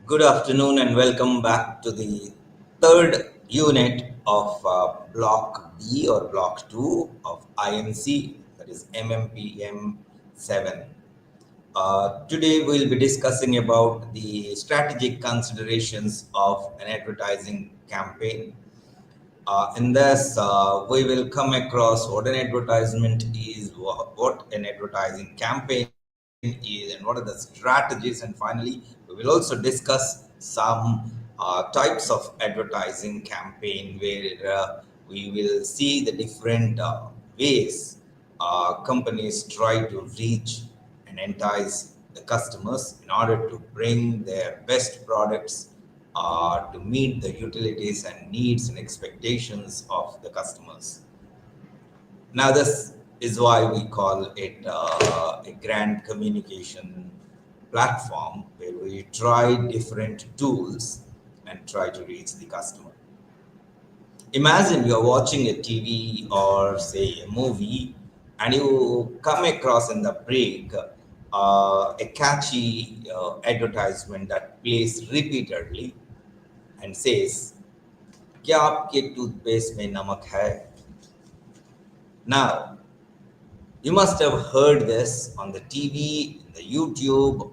Good afternoon and welcome back to the third unit of Block B or Block 2 of IMC, that is MMPM 7. Today we'll be discussing about the strategic considerations of an advertising campaign. In this, we will come across what an advertisement is, what an advertising campaign is, and what are the strategies. And finally, we will also discuss some types of advertising campaign where we will see the different ways companies try to reach and entice the customers in order to bring their best products to meet the utilities and needs and expectations of the customers. Now, this is why we call it a grand communication platform where we try different tools and try to reach the customer. Imagine you're watching a TV or say a movie and you come across in the break a catchy advertisement that plays repeatedly and says, क्या आपके toothpaste में नमक है? Now, you must have heard this on the TV, the YouTube,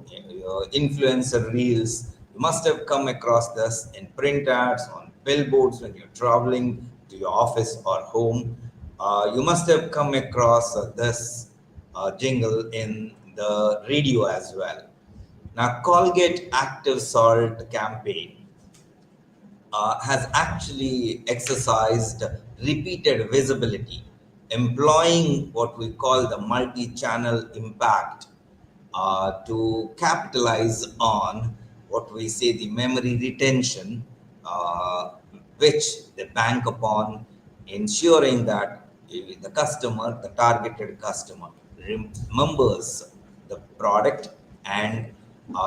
influencer reels. You must have come across this in print ads, on billboards when you're traveling to your office or home. You must have come across this jingle in the radio as well. Now, Colgate Active Salt campaign has actually exercised repeated visibility, employing what we call the multi channel impact to capitalize on what we say the memory retention, which they bank upon, ensuring that the customer, the targeted customer, remembers the product and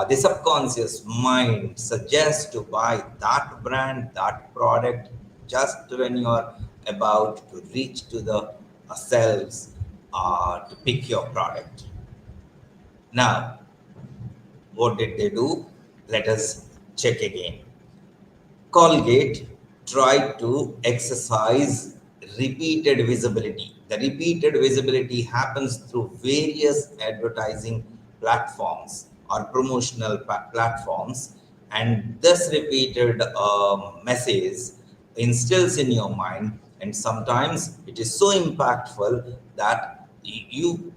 the subconscious mind suggests to buy that brand, that product, just when you are about to reach to the shelves to pick your product. Now, what did they do? Let us check again. Colgate tried to exercise repeated visibility. The repeated visibility happens through various advertising platforms or promotional platforms, and this repeated message instills in your mind, and sometimes it is so impactful that you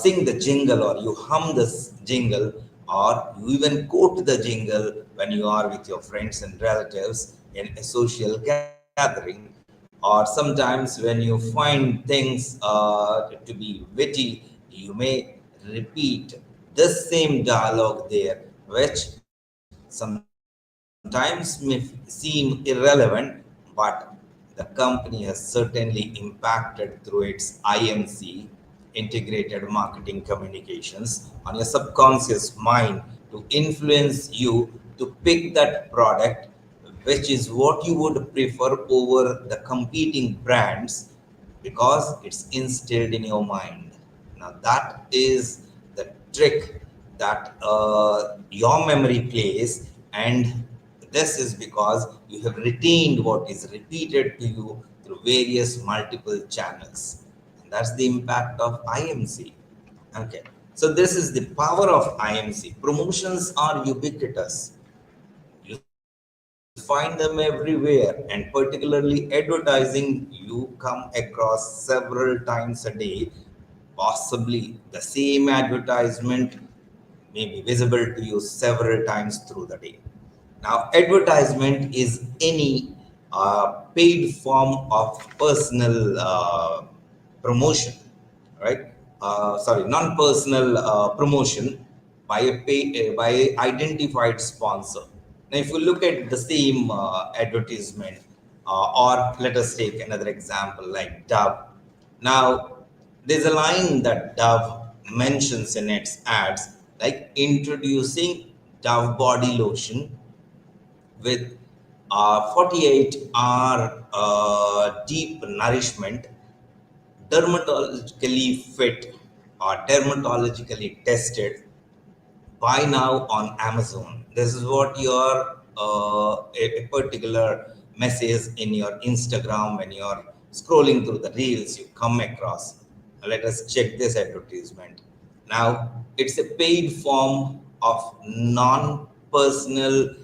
sing the jingle or you hum this jingle or you even quote the jingle when you are with your friends and relatives in a social gathering, or sometimes when you find things to be witty, you may repeat this same dialogue there, which sometimes may seem irrelevant, but the company has certainly impacted through its IMC, integrated marketing communications, on your subconscious mind to influence you to pick that product, which is what you would prefer over the competing brands because it's instilled in your mind. Now, that is the trick that your memory plays, and this is because you have retained what is repeated to you through various multiple channels. And that's the impact of IMC. Okay. So this is the power of IMC. Promotions are ubiquitous. You find them everywhere, and particularly advertising you come across several times a day. Possibly the same advertisement may be visible to you several times through the day. Now, advertisement is any paid form of personal promotion, right? Sorry, non-personal promotion by by identified sponsor. Now, if you look at the same advertisement, or let us take another example like Dove. Now, there's a line that Dove mentions in its ads, like introducing Dove body lotion with 48-hour deep nourishment, dermatologically fit or dermatologically tested, buy now on Amazon. This is what your a particular message in your Instagram when you're scrolling through the reels you come across. Let us check this advertisement. Now it's a paid form of non-personal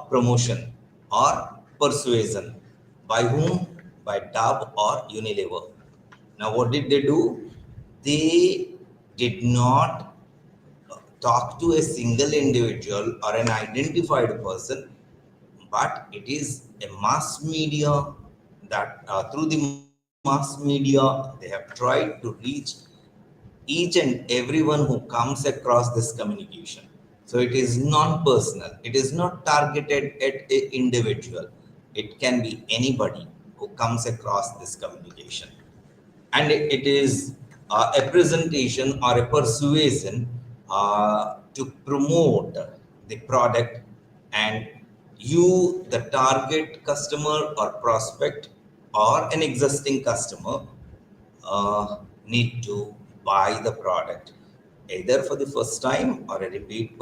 promotion or persuasion. By whom? By Dove or Unilever. Now what did they do? They did not talk to a single individual or an identified person, but it is a mass media that through the mass media they have tried to reach each and everyone who comes across this communication. So it is non-personal. It is not targeted at a individual. It can be anybody who comes across this communication, and it is a presentation or a persuasion to promote the product, and you the target customer or prospect or an existing customer need to buy the product either for the first time or a repeat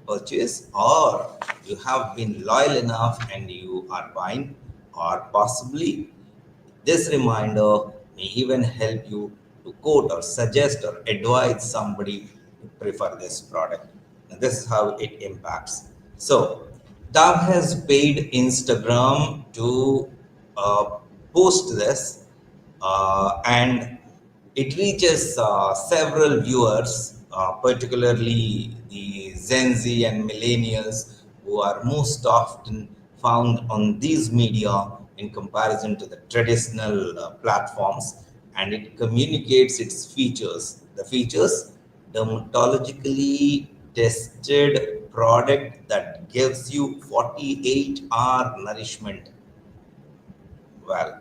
purchase, or you have been loyal enough and you are buying, or possibly this reminder may even help you to quote or suggest or advise somebody to prefer this product. And this is how it impacts. So, Dove has paid Instagram to post this, and it reaches several viewers, particularly the Gen Z and millennials, who are most often found on these media in comparison to the traditional platforms, and it communicates its features. The features: dermatologically tested product that gives you 48-hour nourishment. Well,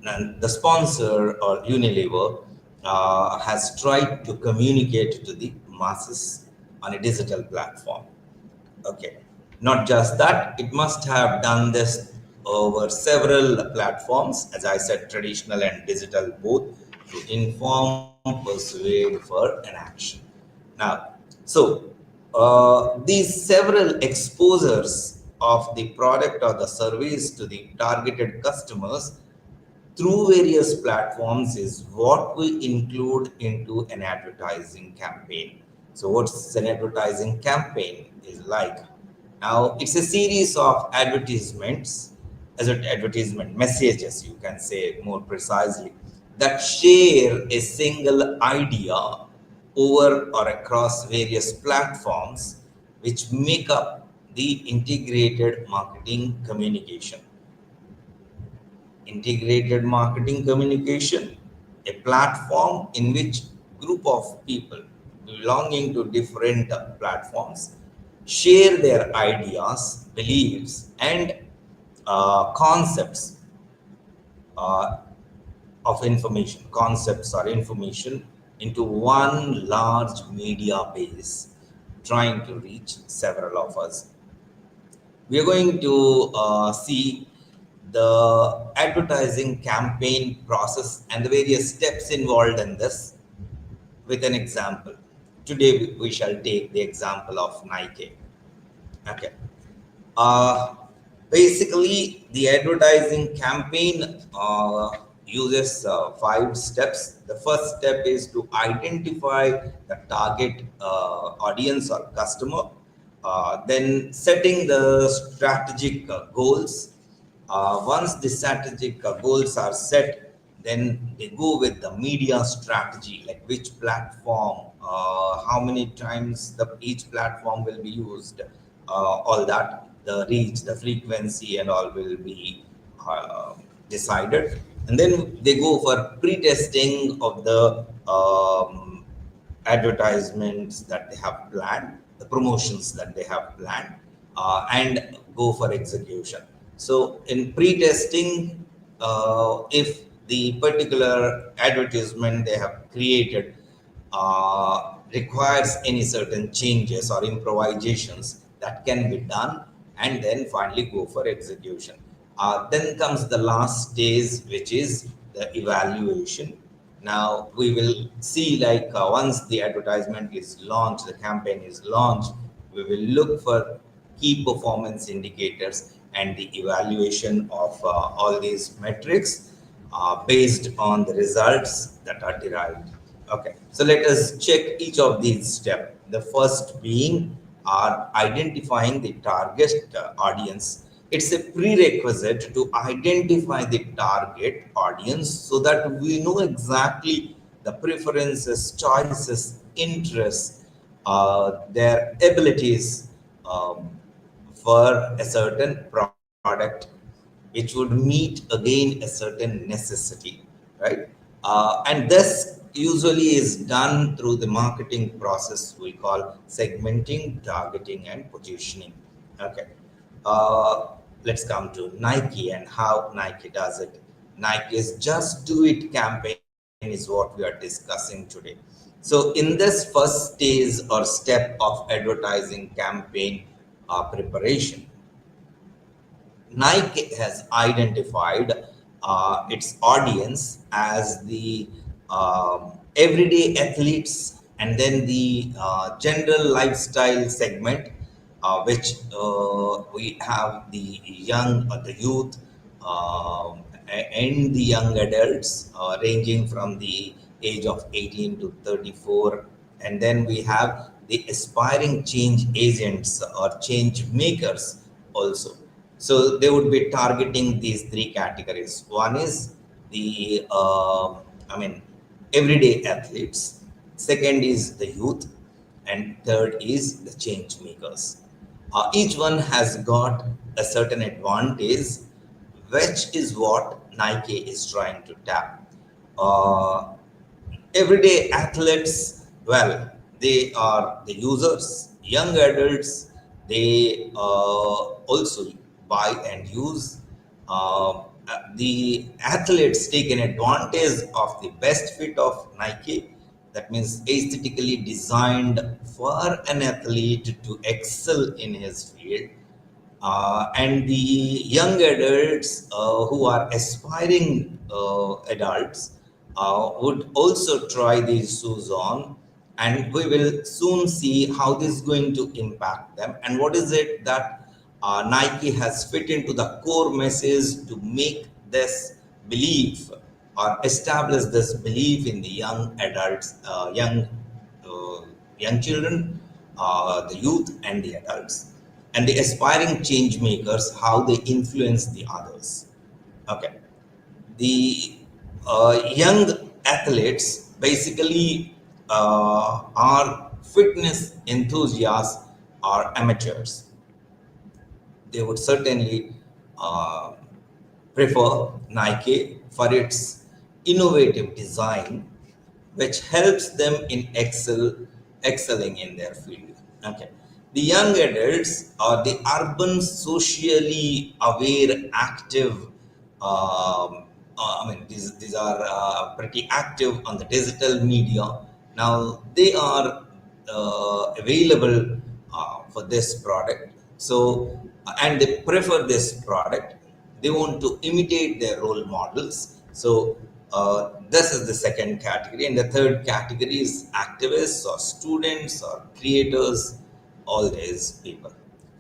and the sponsor or Unilever has tried to communicate to the masses on a digital platform. Okay, not just that, it must have done this over several platforms, as I said, traditional and digital both, to inform, persuade for an action. Now, so these several exposures of the product or the service to the targeted customers through various platforms is what we include into an advertising campaign. So, what's an advertising campaign is like? Now, it's a series of advertisements, as an advertisement messages, you can say more precisely, that share a single idea over or across various platforms, which make up the integrated marketing communication. Integrated marketing communication, a platform in which group of people belonging to different platforms share their ideas, beliefs, and concepts uh, of information, concepts or information into one large media base, trying to reach several of us. We are going to see the advertising campaign process and the various steps involved in this with an example. Today we shall take the example of Nike. Okay. Uh, Basically, the advertising campaign uses 5 steps. The first step is to identify the target audience or customer, then setting the strategic goals. Once the strategic goals are set, then they go with the media strategy, like which platform, how many times each platform will be used, all that, the reach, the frequency, and all will be uh, decided. And then they go for pre-testing of the advertisements that they have planned, the promotions that they have planned, and go for execution. So, in pre testing, if the particular advertisement they have created requires any certain changes or improvisations, that can be done, and then finally go for execution. Then comes the last stage, which is the evaluation. Now we will see, like, once the advertisement is launched, the campaign is launched, we will look for key performance indicators and the evaluation of all these metrics based on the results that are derived. Okay, so let us check each of these steps. The first being are identifying the target audience. It's a prerequisite to identify the target audience so that we know exactly the preferences, choices, interests, their abilities for a certain product, which would meet again a certain necessity, right? And this usually is done through the marketing process we call segmenting, targeting, and positioning. Okay. Uh, let's come to Nike and how Nike does it. Nike's Just Do It campaign is what we are discussing today. So, in this first stage or step of advertising campaign preparation, Nike has identified its audience as the everyday athletes and then the general lifestyle segment, which we have the young or the youth and the young adults ranging from the age of 18 to 34. And then we have the aspiring change agents or change makers also. So they would be targeting these three categories. One is the, I mean, everyday athletes. Second is the youth, and third is the change makers. Each one has got a certain advantage, which is what Nike is trying to tap. Uh, Everyday athletes, well, they are the users, young adults, they also buy and use. The athletes take an advantage of the best fit of Nike, that means aesthetically designed for an athlete to excel in his field. And the young adults who are aspiring adults would also try these shoes on, and we will soon see how this is going to impact them and what is it that Nike has fit into the core message to make this belief or establish this belief in the young adults, uh, young children, the youth, and the adults, and the aspiring change makers, how they influence the others. Okay, the young athletes basically are fitness enthusiasts or amateurs. They would certainly uh, prefer Nike for its innovative design, which helps them in excelling in their field. Okay. The young adults are the urban, socially aware, active. I mean, these are pretty active on the digital media. Now they are available for this product. So, and they prefer this product. They want to imitate their role models. So, this is the second category. And the third category is activists or students or creators, all these people.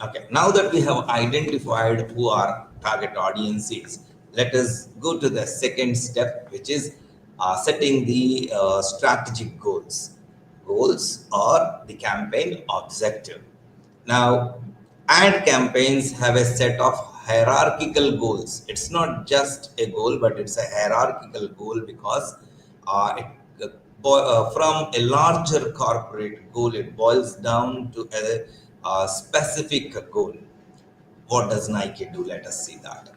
Okay, now that we have identified who our target audience is, let us go to the second step, which is setting the strategic goals. Goals or the campaign objective. Now, ad campaigns have a set of hierarchical goals. It's not just a goal, but it's a hierarchical goal because from a larger corporate goal, it boils down to a specific goal. What does Nike do? Let us see that.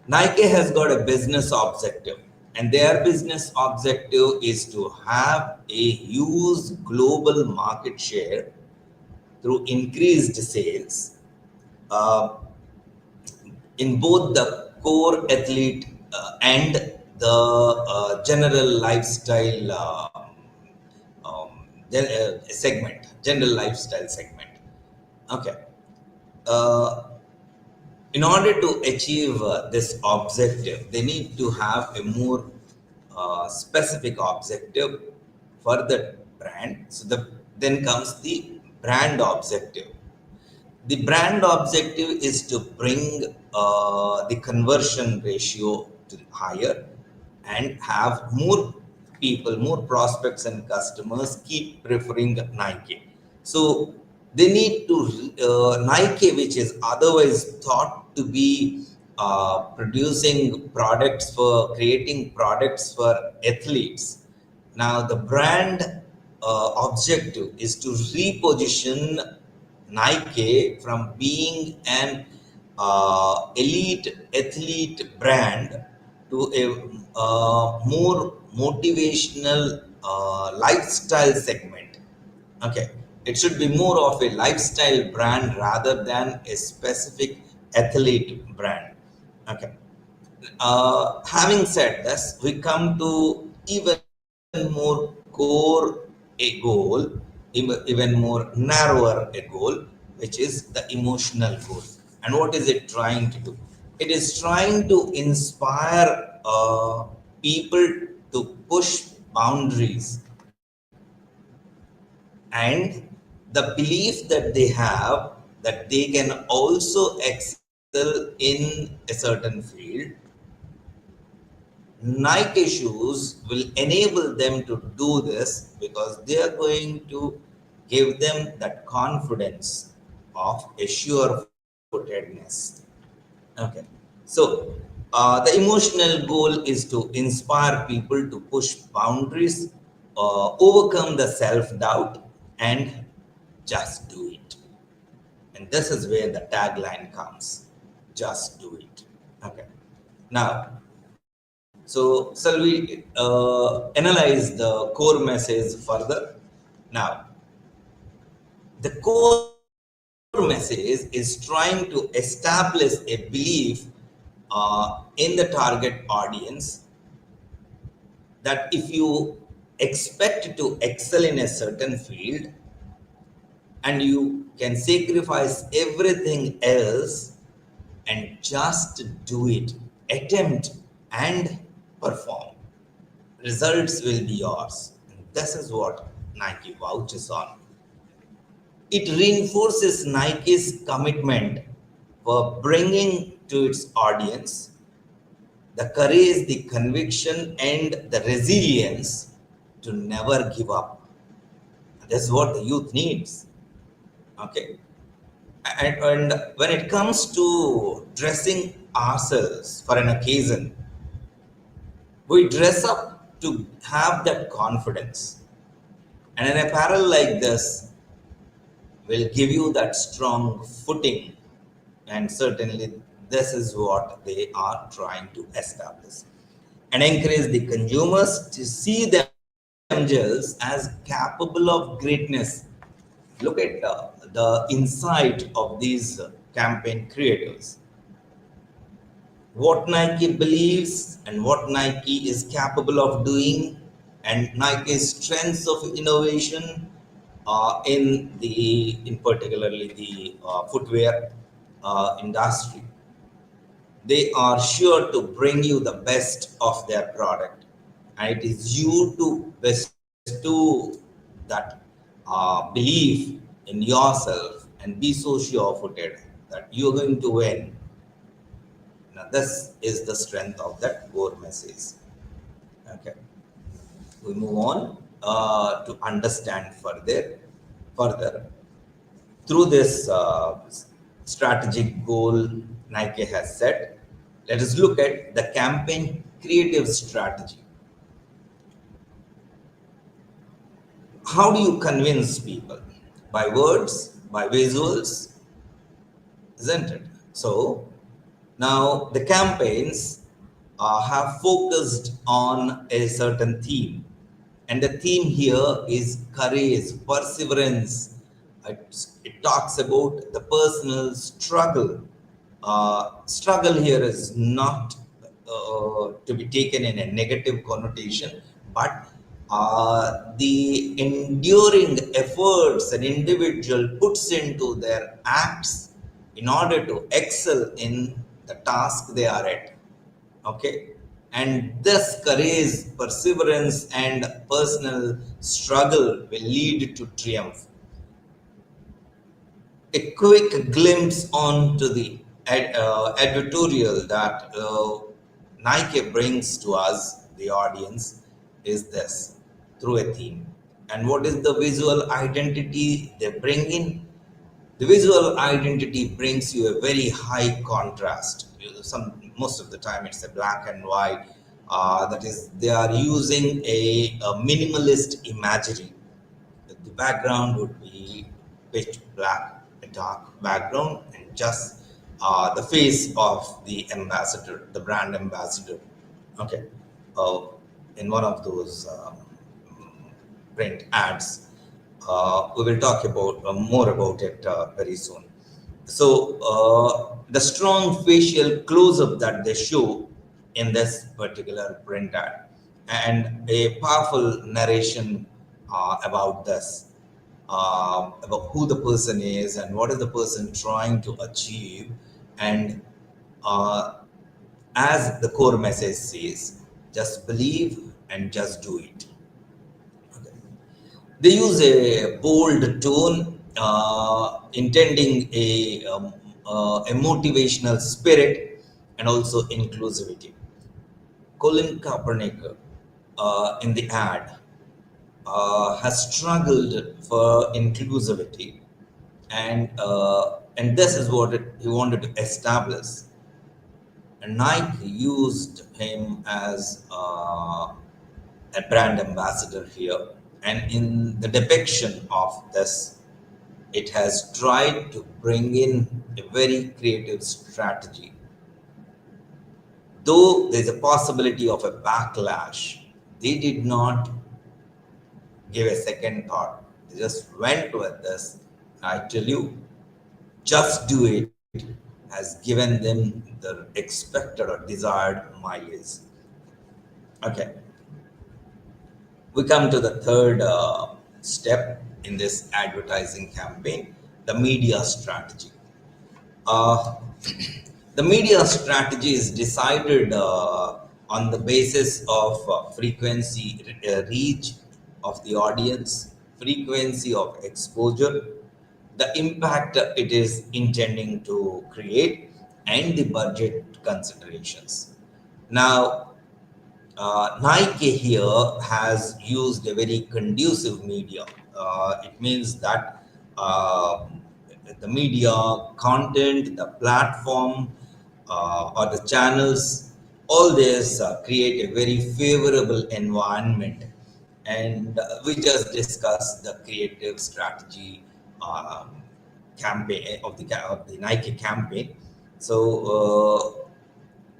Nike has got a business objective, and their business objective is to have a huge global market share through increased sales uh, in both the core athlete and the general lifestyle segment, general lifestyle segment. Okay. Uh, in order to achieve this objective, they need to have a more specific objective for the brand. So then comes the brand objective. The brand objective is to bring the conversion ratio to higher and have more people, more prospects and customers keep preferring Nike. So they need to Nike, which is otherwise thought to be producing products for creating products for athletes. Now the brand objective is to reposition Nike from being an elite athlete brand to a more motivational lifestyle segment. Okay, it should be more of a lifestyle brand rather than a specific athlete brand. Okay, having said this, we come to even more core a goal, even more narrower a goal, which is the emotional goal. And what is it trying to do? It is trying to inspire people to push boundaries and the belief that they have that they can also excel in a certain field. Nike shoes will enable them to do this because they are going to give them that confidence of a sure footedness. Okay. So, the emotional goal is to inspire people to push boundaries, overcome the self doubt, and just do it. And this is where the tagline comes, just do it. Okay. Now, so, shall we analyze the core message further? Now, the core message is trying to establish a belief in the target audience that if you expect to excel in a certain field and you can sacrifice everything else and just do it, attempt and perform, results will be yours. And this is what Nike vouches on. It reinforces Nike's commitment for bringing to its audience the courage, the conviction, and the resilience to never give up. That's what the youth needs. Okay. And when it comes to dressing ourselves for an occasion, we dress up to have that confidence. And an apparel like this will give you that strong footing. And certainly, this is what they are trying to establish and encourage the consumers to see themselves as capable of greatness. Look at the insight of these campaign creators. What Nike believes and what Nike is capable of doing, and Nike's strengths of innovation in particularly the footwear industry. They are sure to bring you the best of their product, and it is you to bestow that belief in yourself and be so sure-footed that you're going to win. Now, this is the strength of that core message. Okay, we move on to understand further through this strategic goal Nike has set. Let us look at the campaign creative strategy. How do you convince people? By words, by visuals, isn't it? So now the campaigns have focused on a certain theme, and the theme here is courage, perseverance. It talks about the personal struggle. Struggle here is not to be taken in a negative connotation, but the enduring efforts an individual puts into their acts in order to excel in the task they are at. Okay, And this courage, perseverance, and personal struggle will lead to triumph. A quick glimpse onto the editorial that Nike brings to us, the audience, is this through a theme. And what is the visual identity they bring in? The visual identity brings you a very high contrast. Most of the time, it's a black and white. That is, they are using a minimalist imagery. The background would be pitch black, a dark background, and just the face of the ambassador, the brand ambassador. Okay, uh, in one of those print ads. We will talk about more about it very soon. So the strong facial close-up that they show in this particular print ad, and a powerful narration about this, about who the person is and what is the person trying to achieve, and uh, as the core message says, just believe and just do it. They use a bold tone, intending a motivational spirit and also inclusivity. Colin Kaepernick in the ad has struggled for inclusivity, and this is what he wanted to establish. And Nike used him as a brand ambassador here. And in the depiction of this, it has tried to bring in a very creative strategy. Though there's a possibility of a backlash, they did not give a second thought. They just went with this. I tell you, just do it has given them the expected or desired mileage. Okay, we come to the third step in this advertising campaign, the media strategy. Uh, the media strategy is decided on the basis of frequency, reach of the audience, frequency of exposure, the impact it is intending to create, and the budget considerations. Now, Nike here has used a very conducive media. It means that uh, the media content, the platform, or the channels, all this create a very favorable environment. And we just discussed the creative strategy campaign of the Nike campaign. So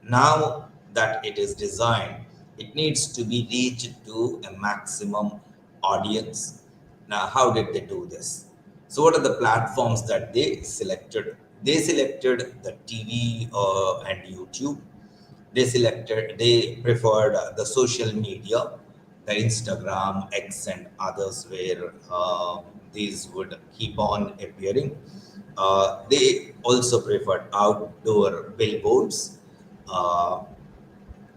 now that it is designed, it needs to be reached to a maximum audience. Now, how did they do this? So, what are the platforms that they selected? They selected the TV and YouTube. They preferred the social media, the Instagram, X, and others, where these would keep on appearing. They also preferred outdoor billboards. Uh,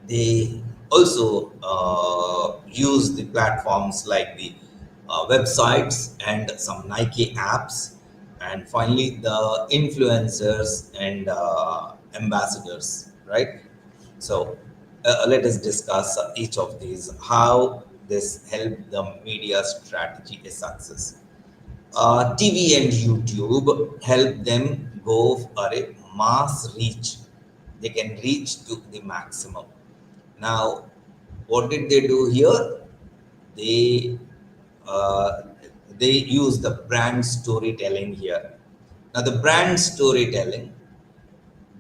they also use the platforms like the websites and some Nike apps, and finally the influencers and ambassadors, right? So let us discuss each of these, how this helped the media strategy a success. TV and YouTube help them go for a mass reach. They can reach to the maximum. Now, what did they do here? They uh, they use the brand storytelling here. Now, the brand storytelling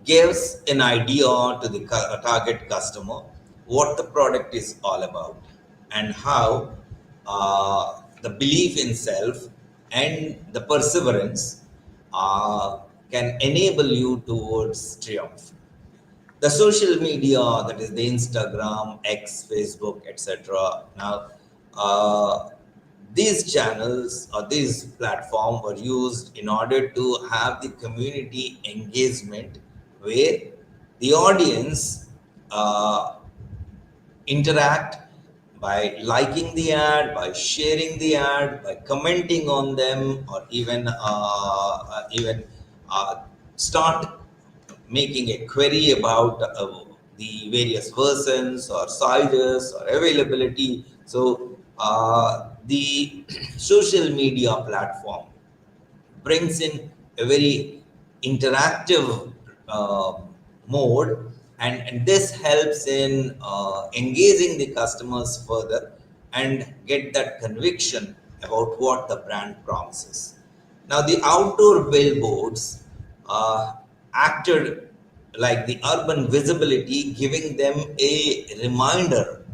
gives an idea to the target customer what the product is all about, and how the belief in self and the perseverance can enable you towards triumph. The social media, that is the Instagram, X, Facebook, etc. Now, uh, these channels or these platforms were used in order to have the community engagement, where the audience uh, interact by liking the ad, by sharing the ad, by commenting on them, or even uh, start making a query about the various versions or sizes or availability. So the social media platform brings in a very interactive uh, mode, and this helps in engaging the customers further and get that conviction about what the brand promises. Now the outdoor billboards uh, acted like the urban visibility, giving them a reminder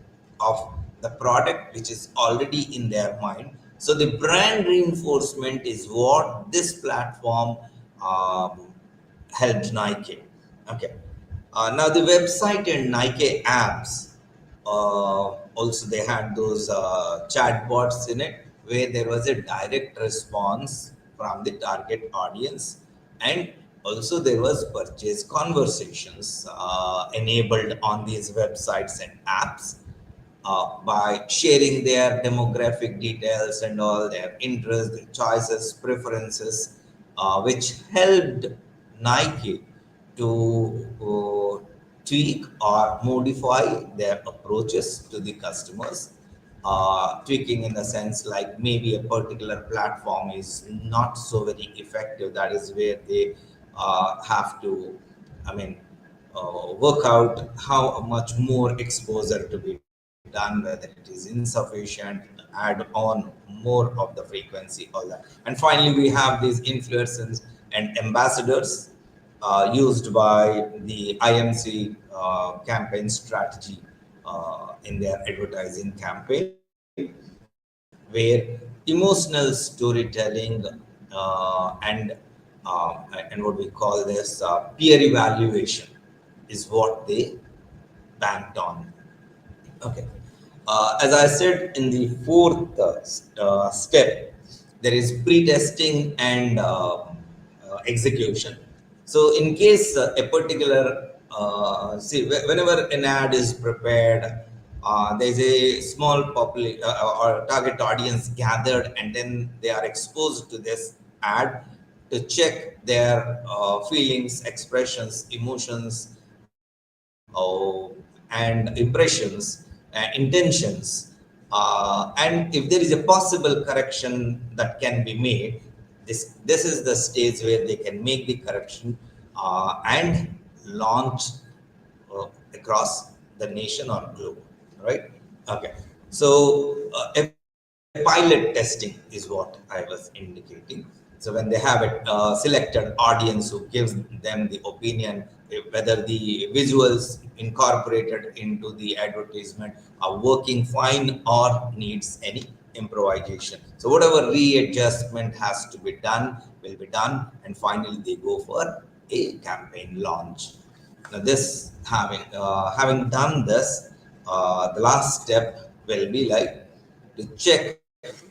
of the product which is already in their mind. So the brand reinforcement is what this platform um, helped Nike. Okay. Now the website and Nike apps also they had those chatbots in it where there was a direct response from the target audience, and also there was purchase conversations enabled on these websites and apps by sharing their demographic details and all their interests, their choices, preferences, which helped Nike to tweak or modify their approaches to the customers. Tweaking in the sense like maybe a particular platform is not so very effective. That is where they have to, I mean, work out how much more exposure to be done, whether it is insufficient, add on more of the frequency, all that. And finally, we have these influencers and ambassadors used by the IMC campaign strategy in their advertising campaign, where emotional storytelling and what we call this peer evaluation is what they banked on. Okay. As I said, in the fourth step, there is pre-testing and execution. So, in case a particular, whenever an ad is prepared, there's a small or target audience gathered, and then they are exposed to this ad to check their feelings, expressions, emotions, and impressions, intentions, and if there is a possible correction that can be made, this is the stage where they can make the correction and launch across the nation or globe, right? Okay, so a pilot testing is what I was indicating. So when they have a selected audience who gives them the opinion whether the visuals incorporated into the advertisement are working fine or needs any improvisation. So whatever readjustment has to be done will be done, and finally they go for a campaign launch. Now, this having done this, the last step will be like to check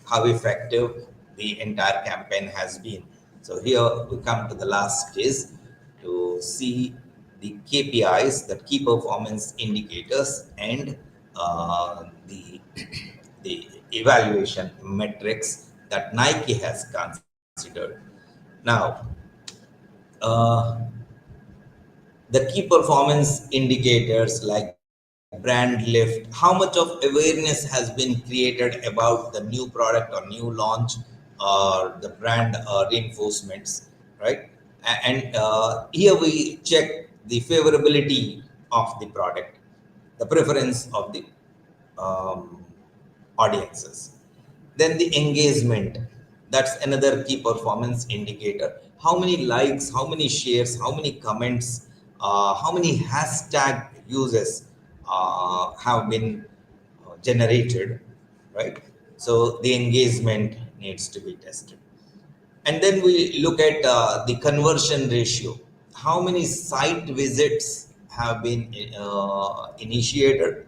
how effective the entire campaign has been. So here we come to the last stage to see the KPIs, that key performance indicators, and the the evaluation metrics that Nike has considered. Now, uh, the key performance indicators like brand lift, how much of awareness has been created about the new product or new launch or the brand reinforcements, right? And here we check the favorability of the product, the preference of the um, audiences. Then the engagement, that's another key performance indicator. How many likes, how many shares, how many comments, how many hashtag uses have been generated, right? So the engagement needs to be tested. And then we look at the conversion ratio. How many site visits have been initiated,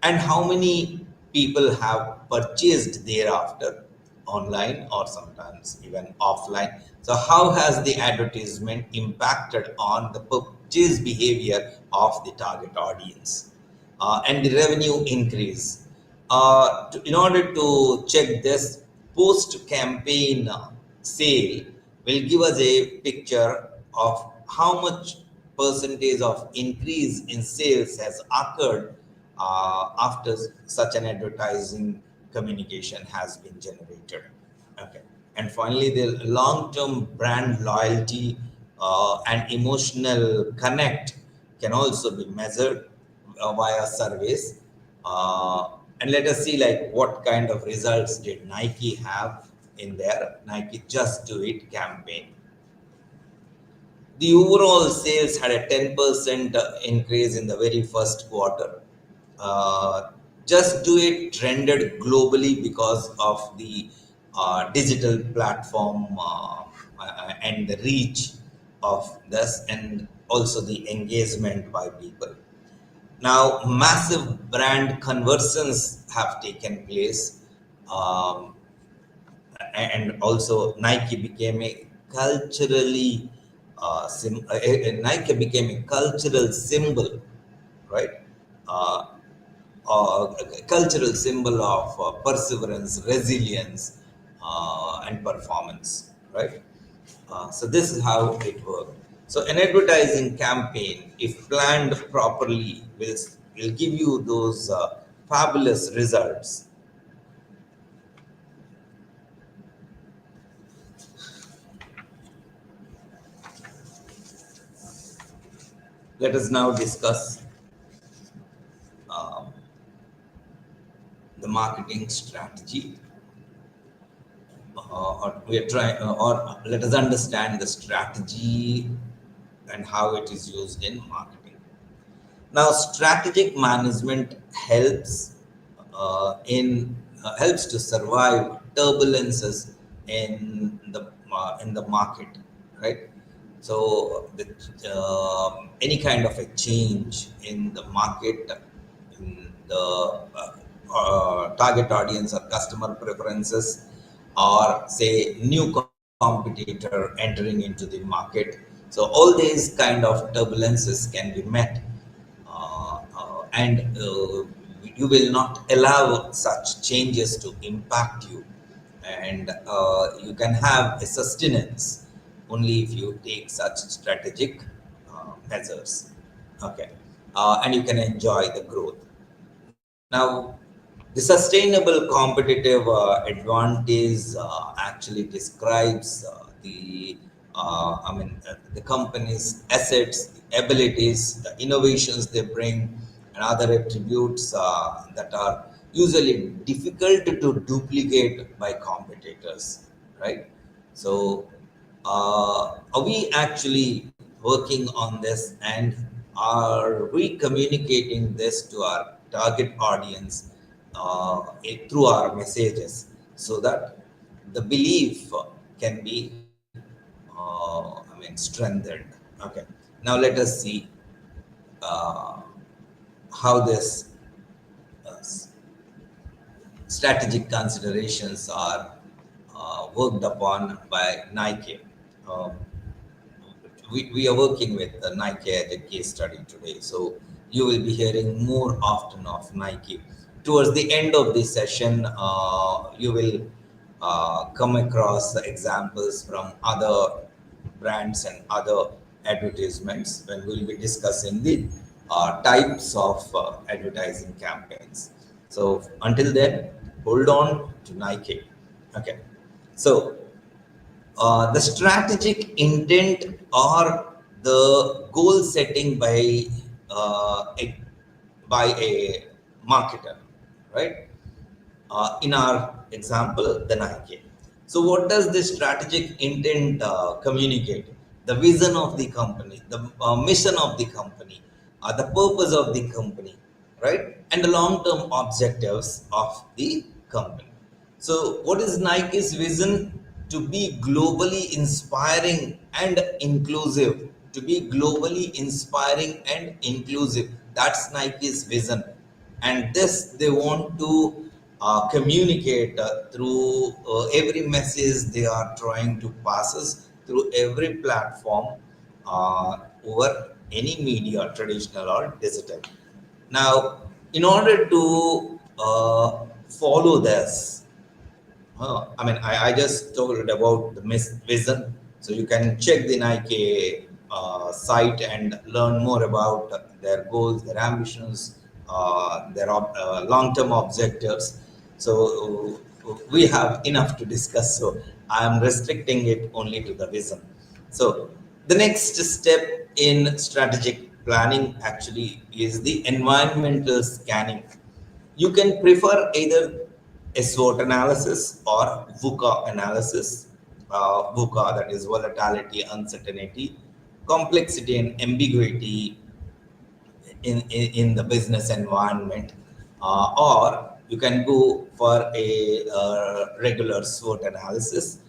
and how many people have purchased thereafter online or sometimes even offline. So how has the advertisement impacted on the purchase behavior of the target audience? and the revenue increase. In order to check this, post campaign sale will give us a picture of how much percentage of increase in sales has occurred after such an advertising communication has been generated. Okay. And finally, the long-term brand loyalty and emotional connect can also be measured via surveys. And let us see like what kind of results did Nike have in their Nike Just Do It campaign. The overall sales had a 10% increase in the very first quarter. Uh, Just Do It trended globally because of the digital platform and the reach of this, and also the engagement by people. Now, massive brand conversions have taken place. Um, and also Nike became a culturally Nike became a cultural symbol, right? Uh, a cultural symbol of perseverance, resilience, and performance, right? So this is how it works. So an advertising campaign, if planned properly, will give you those fabulous results. Let us now discuss um, the marketing strategy, or we are trying, or let us understand the strategy and how it is used in marketing. Now, strategic management helps to survive turbulences in the market, right? So, any kind of a change in the market, in the target audience or customer preferences, or say new competitor entering into the market. So all these kind of turbulences can be met, and you will not allow such changes to impact you, and you can have a sustenance only if you take such strategic measures. Okay. And you can enjoy the growth. Now, the sustainable competitive advantage actually describes the company's assets, the abilities, the innovations they bring, and other attributes that are usually difficult to duplicate by competitors, right? So, are we actually working on this, and are we communicating this to our target audience through our messages so that the belief can be strengthened? Okay. Now let us see uh, how this uh, strategic considerations are worked upon by Nike. Um, we are working with Nike as a case study today. So you will be hearing more often of Nike. Towards the end of the session, you will come across examples from other brands and other advertisements when we'll be discussing the types of advertising campaigns. So until then, hold on to Nike. Okay. So the strategic intent or the goal setting by a marketer, right? In our example, the Nike. So, what does this strategic intent communicate? The vision of the company, the mission of the company, the purpose of the company, right? And the long term objectives of the company. So, what is Nike's vision? To be globally inspiring and inclusive. To be globally inspiring and inclusive. That's Nike's vision. And this they want to communicate through every message they are trying to pass us through every platform over any media, traditional or digital. Now, In order to follow this, I just told about the vision, so you can check the Nike site and learn more about their goals, their ambitions, their long-term objectives. So we have enough to discuss. So I am restricting it only to the vision. So the next step in strategic planning actually is the environmental scanning. You can prefer either a SWOT analysis or VUCA analysis. VUCA, that is volatility, uncertainty, complexity, and ambiguity in the business environment. Or you can go for a regular SWOT analysis.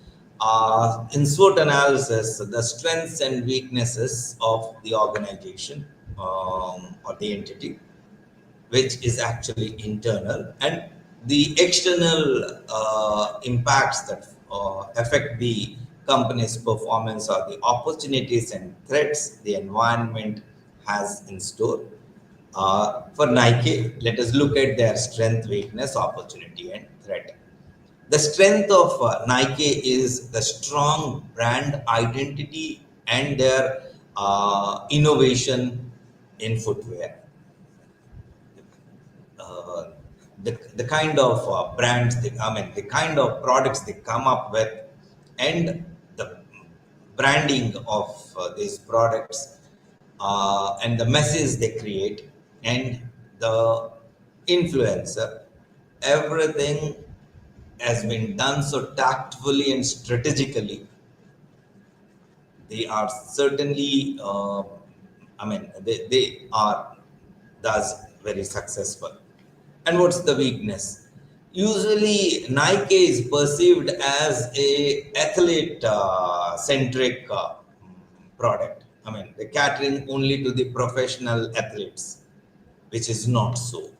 In SWOT analysis, the strengths and weaknesses of the organization or the entity, which is actually internal, and the external impacts that affect the company's performance, or the opportunities and threats the environment has in store. For Nike, let us look at their strength, weakness, opportunity, and threat. The strength of Nike is the strong brand identity and their innovation in footwear. uh, the kind of brands the kind of products they come up with, and the branding of these products, and the message they create, and the influencer, everything has been done so tactfully and strategically. They are certainly, they are thus very successful. And what's the weakness? Usually, Nike is perceived as a athlete centric product. They're catering only to the professional athletes, which is not so.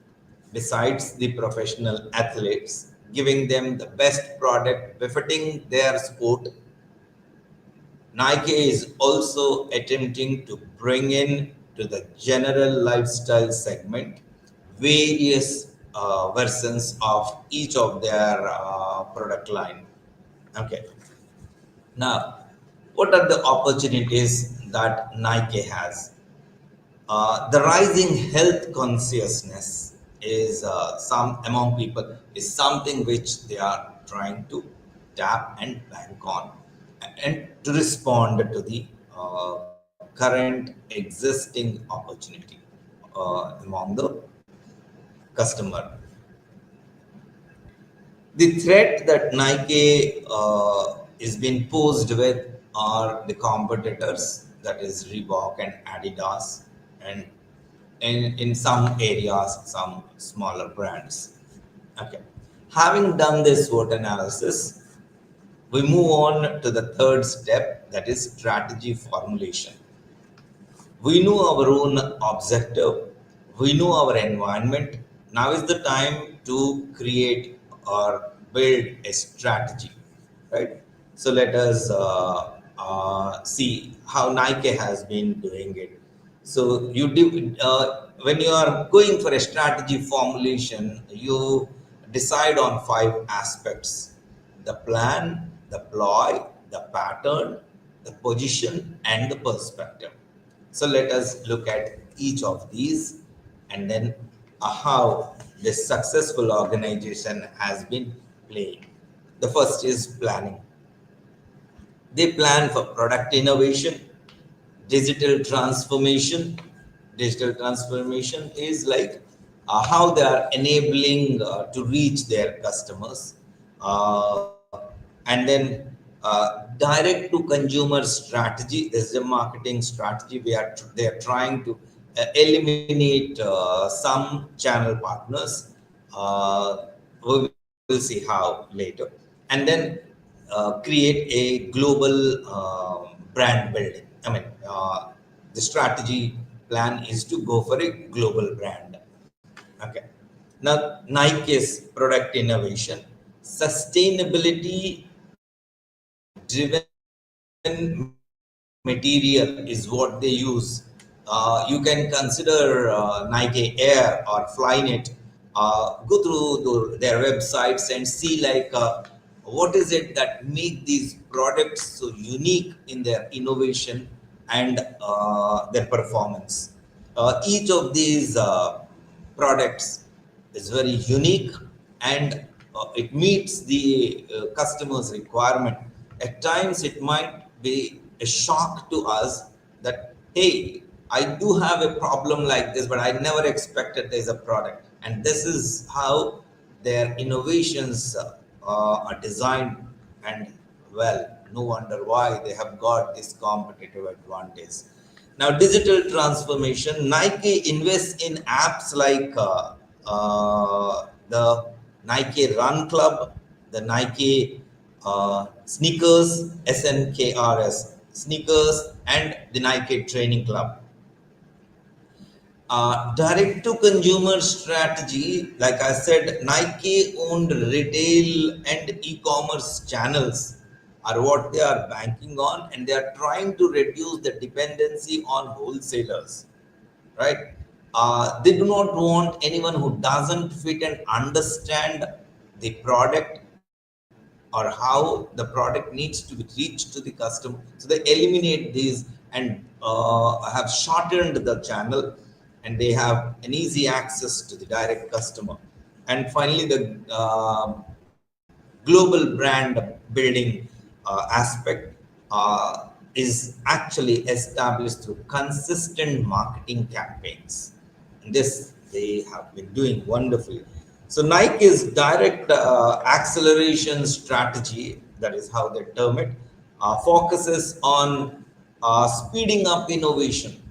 Besides the professional athletes, giving them the best product befitting their sport, Nike is also attempting to bring in to the general lifestyle segment various versions of each of their product line. Okay. Now, what are the opportunities that Nike has? The rising health consciousness is some among people is something which they are trying to tap and bank on, and to respond to the current existing opportunity among the customer. The threat that Nike is being posed with are the competitors, that is Reebok and Adidas, and in some areas, some smaller brands. Okay. Having done this SWOT analysis, we move on to the third step, that is strategy formulation. We know our own objective, we know our environment. Now is the time to create or build a strategy, right? So let us see how Nike has been doing it. So you do when you are going for a strategy formulation, you decide on five aspects: the plan, the ploy, the pattern, the position, and the perspective. So let us look at each of these, and then how this successful organization has been playing. The first is planning. They plan for product innovation, digital transformation. Digital transformation is like how they are enabling to reach their customers, uh, and then direct to consumer strategy. This is a marketing strategy. They are trying to eliminate some channel partners. We will see how later, and then create a global brand building. The strategy plan is to go for a global brand. Okay. Now, Nike's product innovation, sustainability driven material is what they use You can consider Nike Air or Flynet. Go through their websites and see like what is it that make these products so unique in their innovation and their performance. Each of these products is very unique and it meets the customer's requirement. At times, it might be a shock to us that, hey, I do have a problem like this, but I never expected there's a product. And this is how their innovations are designed, and well, no wonder why they have got this competitive advantage. Now, digital transformation. Nike invests in apps like the Nike Run Club, the Nike Sneakers, SNKRS, Sneakers, and the Nike Training Club. Direct to consumer strategy, like I said, Nike owned retail and e-commerce channels are what they are banking on, and they are trying to reduce the dependency on wholesalers, right? They do not want anyone who doesn't fit and understand the product or how the product needs to be reached to the customer. So they eliminate these and have shortened the channel, and they have an easy access to the direct customer. And finally, the global brand building aspect is actually established through consistent marketing campaigns. And this they have been doing wonderfully. So Nike's direct acceleration strategy, that is how they term it, focuses on speeding up innovation.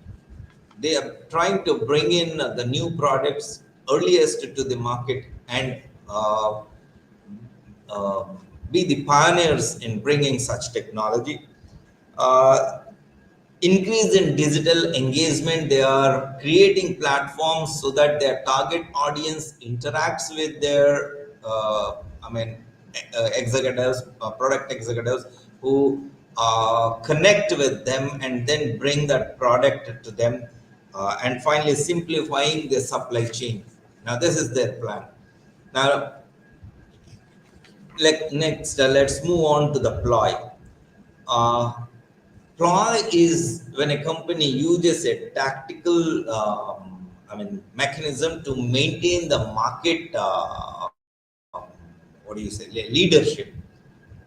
They are trying to bring in the new products earliest to the market and uh, be the pioneers in bringing such technology. Uh, Increase in digital engagement. They are creating platforms so that their target audience interacts with their, executives, product executives who connect with them and then bring that product to them. And finally, simplifying the supply chain. Now, this is their plan. Now, like next, let's move on to the ploy. Uh, Ploy is when a company uses a tactical, mechanism to maintain the market, what do you say, leadership,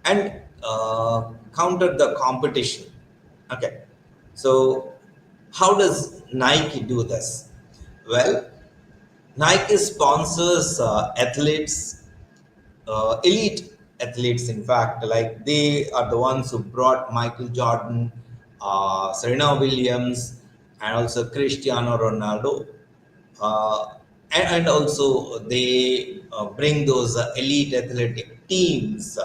and counter the competition. Okay, so how does Nike do this? Well, Nike sponsors athletes, elite athletes, in fact, like they are the ones who brought Michael Jordan, Serena Williams, and also Cristiano Ronaldo. Uh, and also they bring those elite athletic teams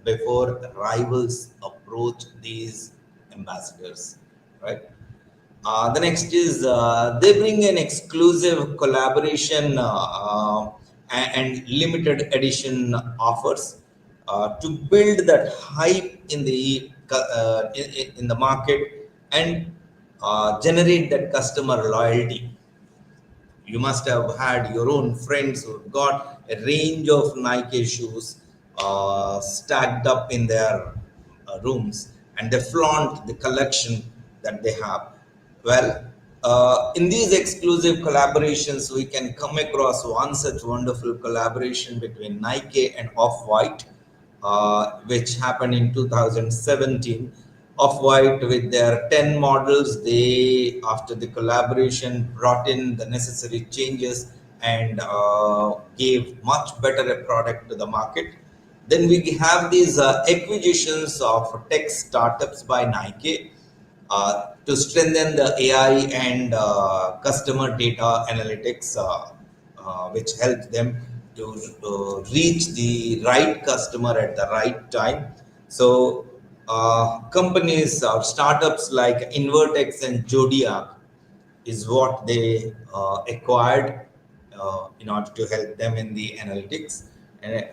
before rivals approach these ambassadors, right? The next is they bring an exclusive collaboration and limited edition offers to build that hype in the in the market and generate that customer loyalty. You must have had your own friends who got a range of Nike shoes stacked up in their rooms, and they flaunt the collection that they have. Well, in these exclusive collaborations, we can come across one such wonderful collaboration between Nike and Off White, which happened in 2017. Off White, with their 10 models, they, after the collaboration, brought in the necessary changes and gave much better a product to the market. Then we have these acquisitions of tech startups by Nike to strengthen the AI and customer data analytics, which helps them to reach the right customer at the right time. So, companies or startups like Invertex and Zodiac is what they acquired in order to help them in the analytics. And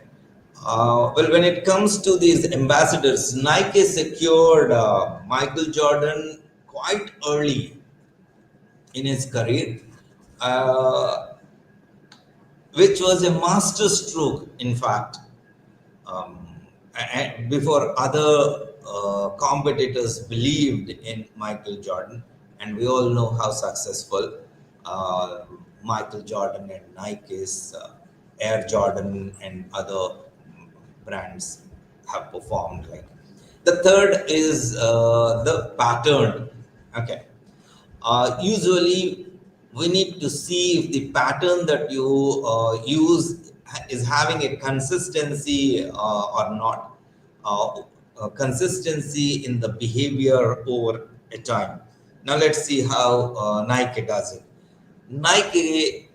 well, when it comes to these ambassadors, Nike secured Michael Jordan quite early. in his career, uh, which was a master stroke, in fact. Um, and before other competitors believed in Michael Jordan, and we all know how successful uh, Michael Jordan and Nike's Air Jordan and other brands have performed. Like the third is the pattern. Okay, usually, we need to see if the pattern that you use is having a consistency or not. Consistency in the behavior over a time. Now, let's see how Nike does it. Nike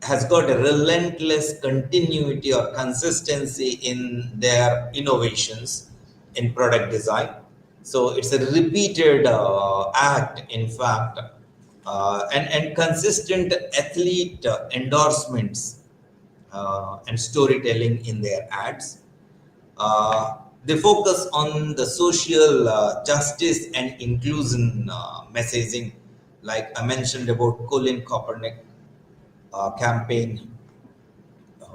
has got a relentless continuity or consistency in their innovations in product design. So it's a repeated act, in fact, and consistent athlete endorsements and storytelling in their ads. Uh, they focus on the social justice and inclusion messaging, like I mentioned about Colin Kaepernick campaign, uh,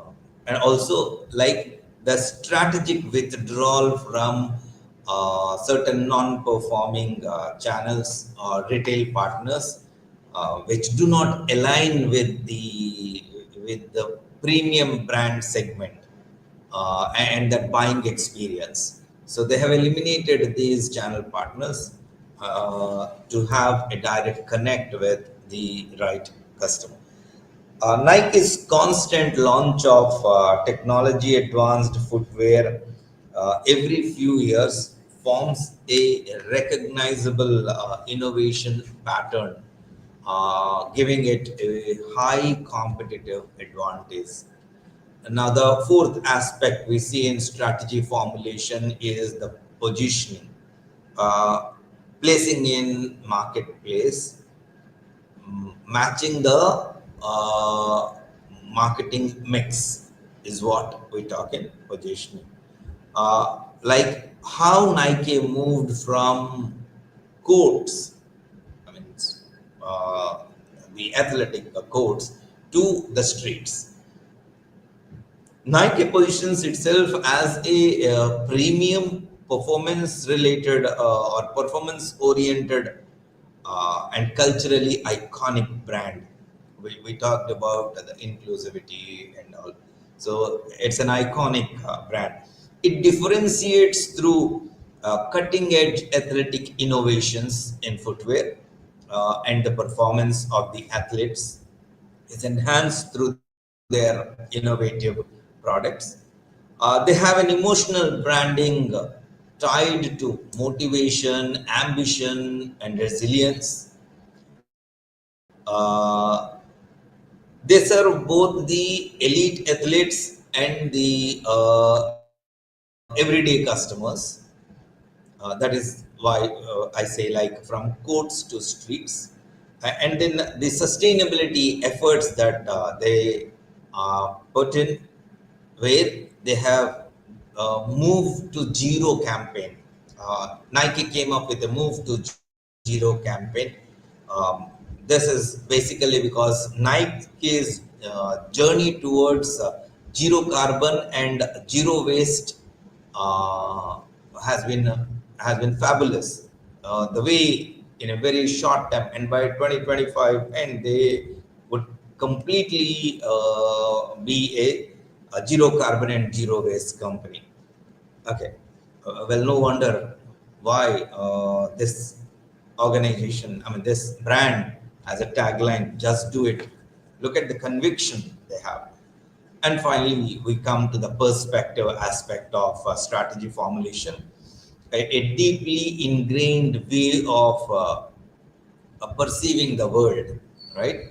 and also like the strategic withdrawal from certain non-performing channels or retail partners, which do not align with the premium brand segment and that buying experience. So they have eliminated these channel partners to have a direct connect with the right customer. Nike's constant launch of technology advanced footwear every few years forms a recognizable innovation pattern, giving it a high competitive advantage. Now, the fourth aspect we see in strategy formulation is the positioning, uh, placing in marketplace, matching the uh, marketing mix is what we talk in positioning. Like how Nike moved from courts, I mean, uh, the athletic courts to the streets. Nike positions itself as a premium performance related or performance oriented and culturally iconic brand. We talked about the inclusivity and all. So it's an iconic brand. It differentiates through cutting edge athletic innovations in footwear and the performance of the athletes is enhanced through their innovative products. They have an emotional branding tied to motivation, ambition, and resilience. They serve both the elite athletes and the everyday customers. That is why I say, like, from courts to streets. And then the sustainability efforts that they put in, where they have moved to zero campaign. Nike came up with a move to zero campaign. This is basically because Nike's journey towards zero carbon and zero waste uh, has been has been fabulous. The way in a very short time, and by 2025, and they would completely be a zero carbon and zero waste company. Okay. Well, no wonder why this organization, I mean, this brand has a tagline, just do it. Look at the conviction they have. And finally, we come to the perspective aspect of strategy formulation, a deeply ingrained way of perceiving the world, right?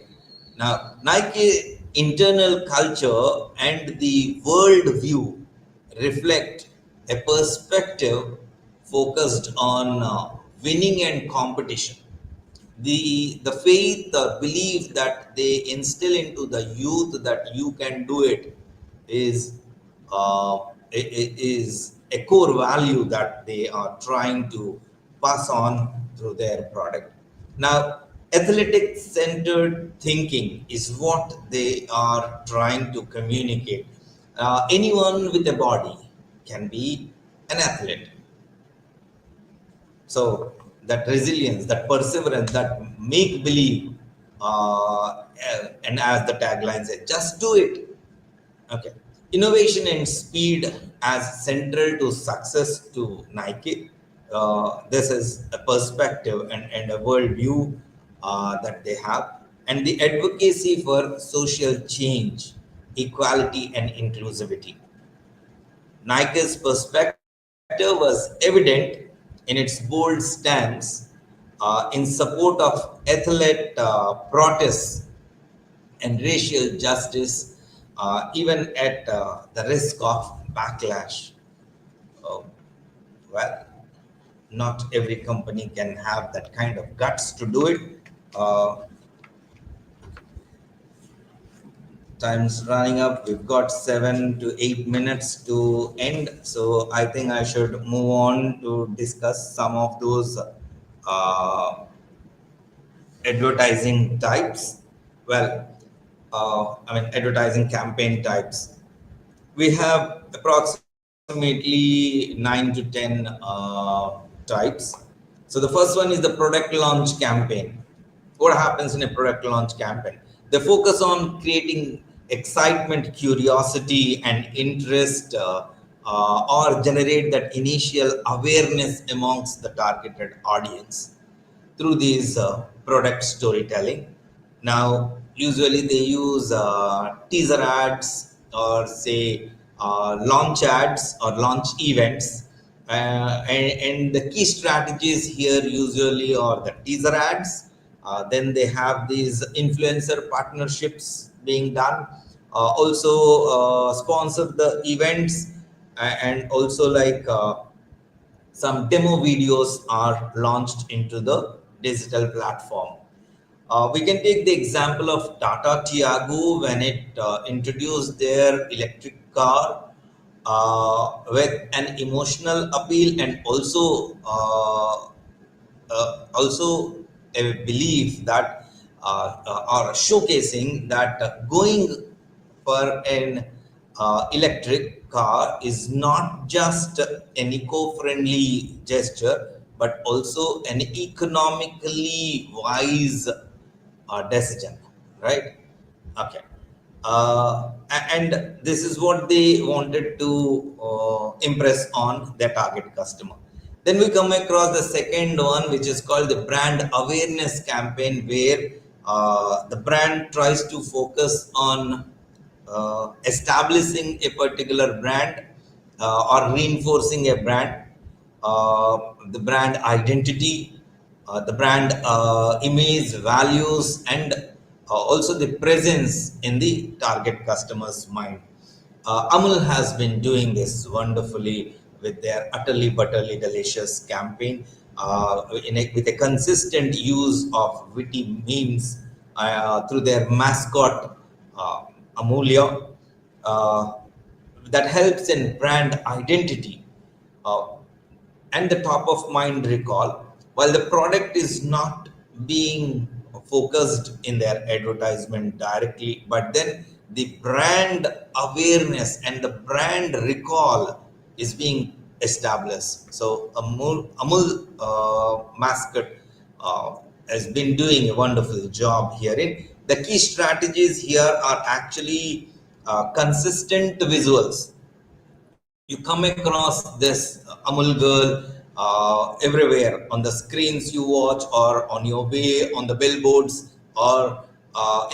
Now, Nike internal culture and the world view reflect a perspective focused on winning and competition. The faith or belief that they instill into the youth that you can do it is is a core value that they are trying to pass on through their product. Now, Athletic centered thinking is what they are trying to communicate. Anyone with a body can be an athlete. So that resilience, that perseverance, that make believe, and as the tagline says, just do it. Okay. Innovation and speed as central to success to Nike. This is a perspective and a worldview that they have, and the advocacy for social change, equality, and inclusivity. Nike's perspective was evident in its bold stance in support of athlete protests and racial justice, even at the risk of backlash. Uh, well, not every company can have that kind of guts to do it. Uh, Time's running up. We've got 7 to 8 minutes to end, so I think I should move on to discuss some of those uh, advertising types. Well, advertising campaign types. We have approximately 9 to 10 types. So the first one is the product launch campaign. What happens in a product launch campaign? They focus on creating excitement, curiosity, and interest, or generate that initial awareness amongst the targeted audience through these product storytelling. Now, usually they use teaser ads or say launch ads or launch events. And the key strategies here usually are the teaser ads. Then they have these influencer partnerships being done. Also, sponsor the events, and also like some demo videos are launched into the digital platform. We can take the example of Tata Tiago when it introduced their electric car with an emotional appeal, and also a belief that or showcasing that going for an electric car is not just an eco-friendly gesture but also an economically wise decision, right? Okay. And this is what they wanted to impress on their target customer. Then we come across the second one, which is called the brand awareness campaign, where the brand tries to focus on establishing a particular brand or reinforcing a brand, the brand identity, the brand image, values, and also the presence in the target customer's mind. Amul has been doing this wonderfully with their Utterly Butterly Delicious campaign, with a consistent use of witty memes through their mascot, Amulia, uh, that helps in brand identity. Uh, and the top of mind recall, while the product is not being focused in their advertisement directly, but then the brand awareness and the brand recall is being established. So Amul mascot has been doing a wonderful job herein. The key strategies here are actually consistent visuals. You come across this Amul girl everywhere on the screens you watch, or on your way on the billboards, or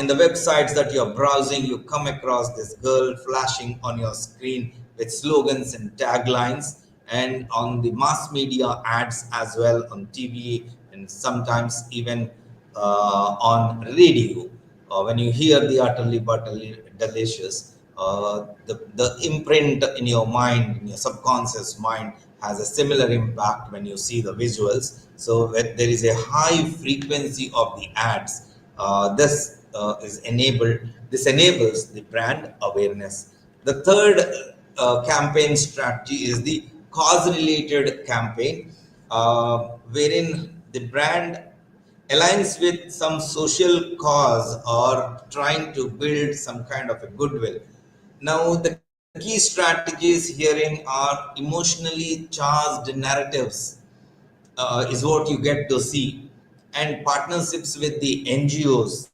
in the websites that you're browsing. You come across this girl flashing on your screen with slogans and taglines, and on the mass media ads as well, on TV, and sometimes even on radio. When you hear the Utterly Butterly Delicious, the imprint in your mind, in your subconscious mind, has a similar impact when you see the visuals. So when there is a high frequency of the ads, this enables the brand awareness. The third campaign strategy is the cause related campaign, wherein the brand aligns with some social cause or trying to build some kind of a goodwill. Now, the key strategies herein are emotionally charged narratives, is what you get to see, and partnerships with the NGOs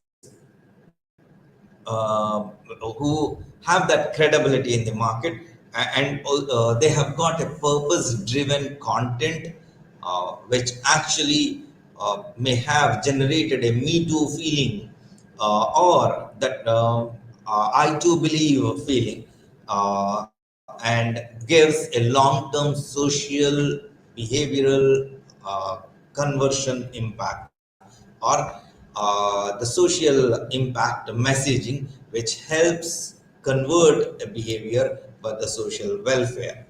who have that credibility in the market, and they have got a purpose driven content which actually may have generated a me too feeling, or that I too believe feeling, and gives a long term social behavioral conversion impact, or the social impact messaging, which helps convert a behavior for the social welfare.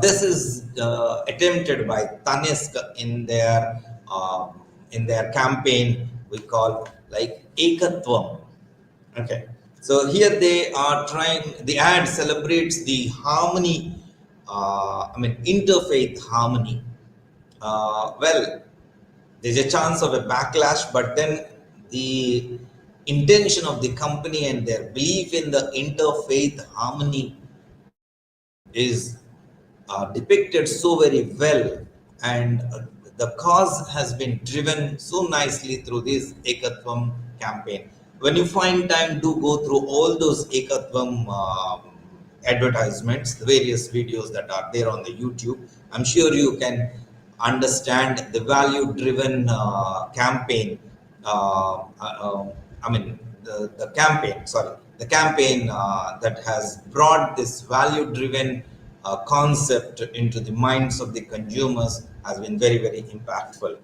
This is attempted by Tanisk in their campaign we call like Ekatvam. Okay, so here they are trying. The ad celebrates the harmony. Interfaith harmony. Well, there's a chance of a backlash, but then the intention of the company and their belief in the interfaith harmony is depicted so very well, and the cause has been driven so nicely through this Ekatvam campaign. When you find time, do go through all those Ekatvam advertisements, the various videos that are there on the YouTube. I'm sure you can understand the value driven campaign. The campaign, sorry, the campaign that has brought this value driven concept into the minds of the consumers has been very, very impactful.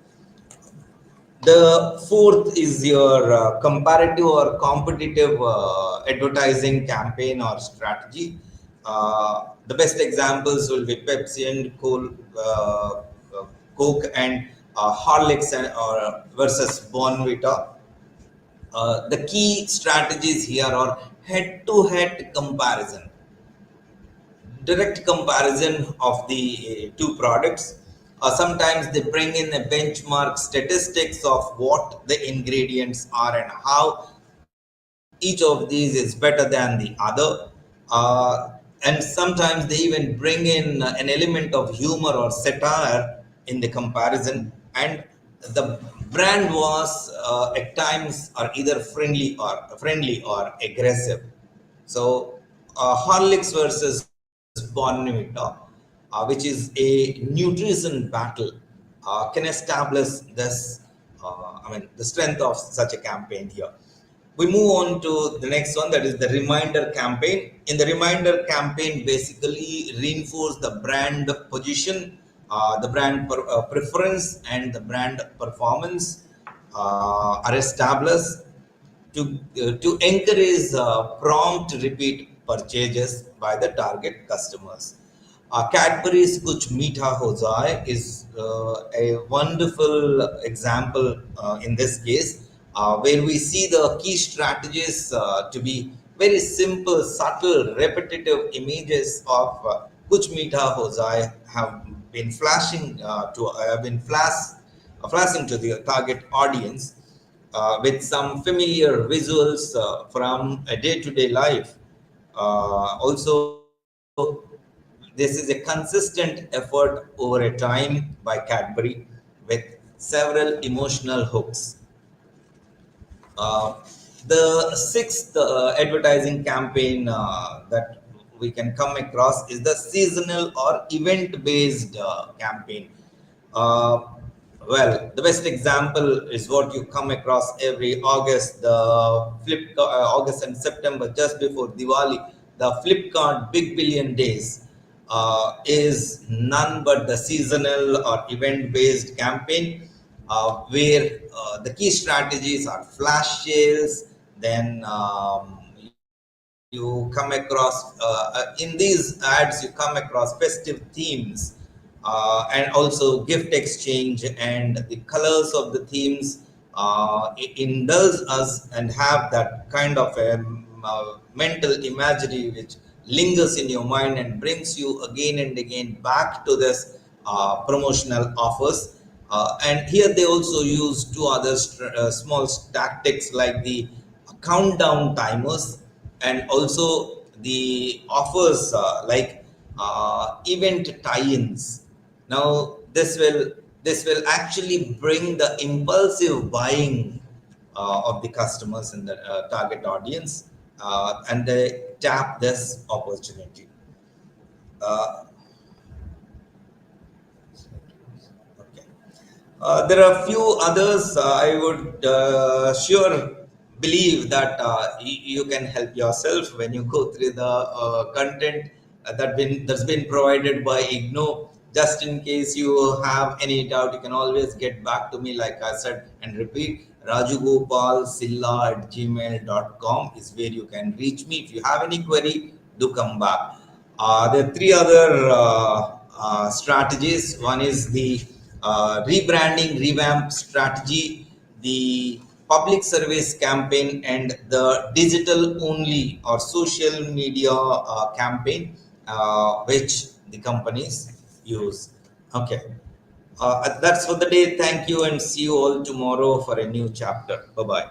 The fourth is your comparative or competitive advertising campaign or strategy. The best examples will be Pepsi and Coke and Horlicks or versus Bonvita. The key strategies here are head-to-head comparison, direct comparison of the two products. Sometimes they bring in a benchmark statistics of what the ingredients are and how each of these is better than the other. And sometimes they even bring in an element of humor or satire in the comparison. And the brand was at times are either friendly or aggressive. So, Horlicks versus Bonvita, which is a nutrition battle, can establish this. The strength of such a campaign here. We move on to the next one, that is the reminder campaign. In the reminder campaign, basically reinforce the brand position, the brand preference, and the brand performance are established to encourage prompt repeat purchases by the target customers. Cadbury's Kuch Meetha Ho Jaye is a wonderful example in this case, where we see the key strategies to be very simple, subtle, repetitive images of Kuch Meetha Ho Jaye have been flashing to the target audience with some familiar visuals from a day-to-day life. Also, this is a consistent effort over a time by Cadbury with several emotional hooks. Uh, the sixth advertising campaign that we can come across is the seasonal or event based campaign. Uh, well, the best example is what you come across every August, August and September, just before Diwali, the Flipkart Big Billion Days is none but the seasonal or event based campaign, where the key strategies are flash sales. Then you come across in these ads, you come across festive themes, and also gift exchange, and the colors of the themes indulge us and have that kind of a mental imagery which lingers in your mind and brings you again and again back to this promotional offers. And here they also use two other small tactics like the countdown timers and also the offers like event tie-ins. Now this will actually bring the impulsive buying of the customers in the target audience, and they tap this opportunity. Uh, okay. There are a few others I would sure believe that you can help yourself when you go through the content that's been provided by Igno. Just in case you have any doubt, you can always get back to me, like I said, and repeat. Rajugopal Silla at gmail.com is where you can reach me. If you have any query, do come back. There are three other strategies. One is the rebranding, revamp strategy, the public service campaign, and the digital only or social media campaign, which the companies use. Okay. That's for the day. Thank you and see you all tomorrow for a new chapter. Bye bye.